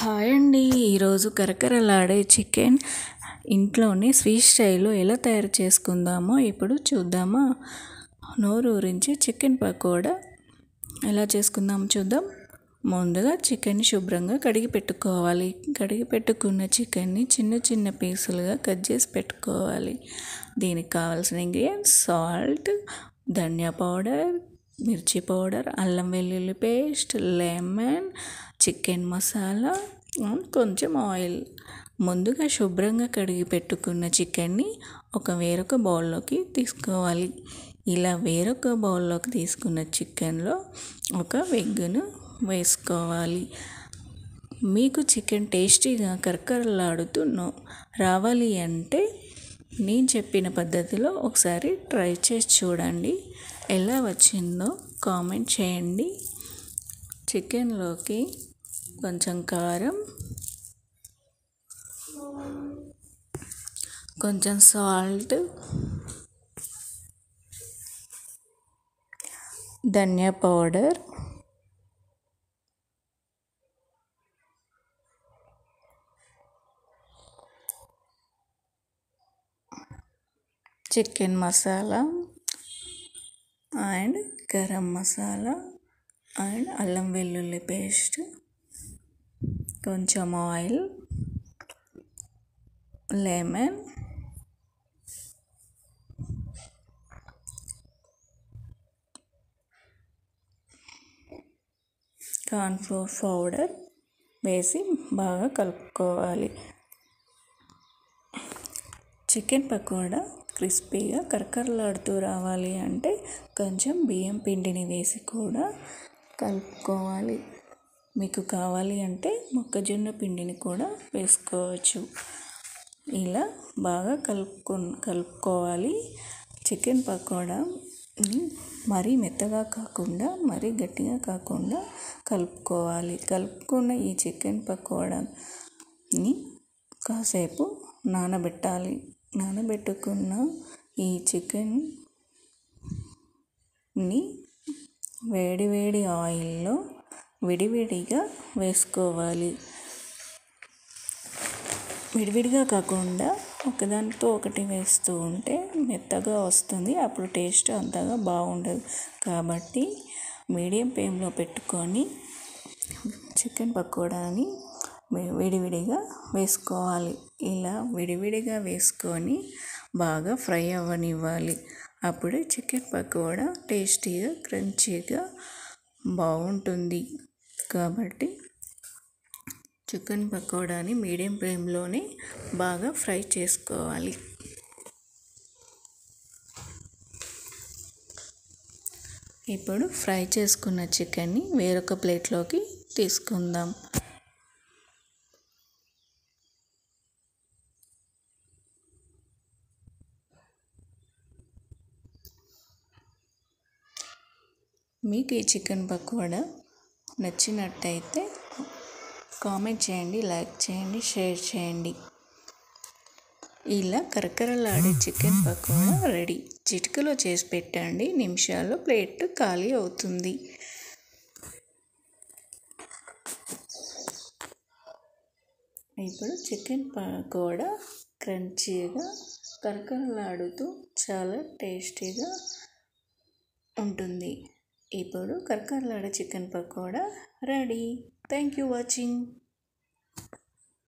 Hi అండి. ఈరోజు కరకరలాడే చికెన్ ఇంట్లోనే స్వీట్ స్టైల్లో ఎలా తయారు చేసుకుందామో ఇప్పుడు చూద్దామా. నోరూరించి చికెన్ పకోడా ఎలా చేసుకుందాం చూద్దాం. ముందుగా చికెన్ శుభ్రంగా కడిగి పెట్టుకోవాలి. కడిగి పెట్టుకున్న చికెన్ని చిన్న చిన్న పీసులుగా కట్ చేసి పెట్టుకోవాలి. దీనికి కావాల్సిన ఇంగ్రీడియంట్స్ సాల్ట్, ధనియా పౌడర్, మిర్చి పౌడర్, అల్లం వెల్లుల్లి పేస్ట్, లెమన్, చికెన్ మసాలా, కొంచెం ఆయిల్. ముందుగా శుభ్రంగా కడిగి పెట్టుకున్న చికెన్ని వేరొక బౌల్లోకి తీసుకోవాలి. ఇలా వేరొక బౌల్లోకి తీసుకున్న చికెన్లో ఒక ఎగ్గును వేసుకోవాలి. మీకు చికెన్ టేస్టీగా కరకరలాడుతూ రావాలి అంటే నేను చెప్పిన పద్ధతిలో ఒకసారి ట్రై చేసి చూడండి. ఎలా వచ్చిందో కామెంట్ చేయండి. చికెన్లోకి కొంచెం కారం, కొంచెం సాల్ట్, ధనియా powder, chicken masala and garam masala and అల్లం వెల్లుల్లి పేస్ట్, కొంచెం ఆయిల్, లెమన్, కార్న్ఫ్లోర్ పౌడర్ వేసి బాగా కలుపుకోవాలి. చికెన్ పకోడా క్రిస్పీగా కరకరలాడుతూ రావాలి అంటే కొంచెం బియ్యం పిండిని వేసి కూడా కలుపుకోవాలి. మీకు కావాలి అంటే మొక్కజొన్న పిండిని కూడా వేసుకోవచ్చు. ఇలా బాగా కలుపుకోవాలి. చికెన్ పకోడాని మరీ మెత్తగా కాకుండా మరీ గట్టిగా కాకుండా కలుపుకోవాలి. కలుపుకున్న ఈ చికెన్ పకోడాని కాసేపు నానబెట్టాలి. నానబెట్టుకున్న ఈ చికెన్ని వేడి ఆయిల్లో విడివిడిగా వేసుకోవాలి. విడివిడిగా కాకుండా ఒకదానితో ఒకటి వేస్తూ ఉంటే మెత్తగా వస్తుంది. అప్పుడు టేస్ట్ అంతగా బాగుండదు. కాబట్టి మీడియం ఫ్లేమ్లో పెట్టుకొని చికెన్ పకోడాని విడివిడిగా వేసుకోవాలి. ఇలా విడివిడిగా వేసుకొని బాగా ఫ్రై అవ్వనివ్వాలి. అప్పుడే చికెన్ పకోడా టేస్టీగా క్రంచీగా బాగుంటుంది. కాబట్టి చికెన్ పకోడాని మీడియం ఫ్లేమ్లోనే బాగా ఫ్రై చేసుకోవాలి. ఇప్పుడు ఫ్రై చేసుకున్న చికెన్ని వేరొక ప్లేట్లోకి తీసుకుందాం. మీకు ఈ చికెన్ పకోడా నచ్చినట్టయితే కామెంట్ చేయండి, లైక్ చేయండి, షేర్ చేయండి. ఇలా కరకరలాడే చికెన్ పకోడా రెడీ. చిటికలో చేసి పెట్టండి, నిమిషాల్లో ప్లేట్ ఖాళీ అవుతుంది. ఇప్పుడు చికెన్ పకోడా క్రంచీగా కరకరలాడుతూ చాలా టేస్టీగా ఉంటుంది. ఇప్పుడు కరకరలాడే chicken pakoda ready. Thank you watching.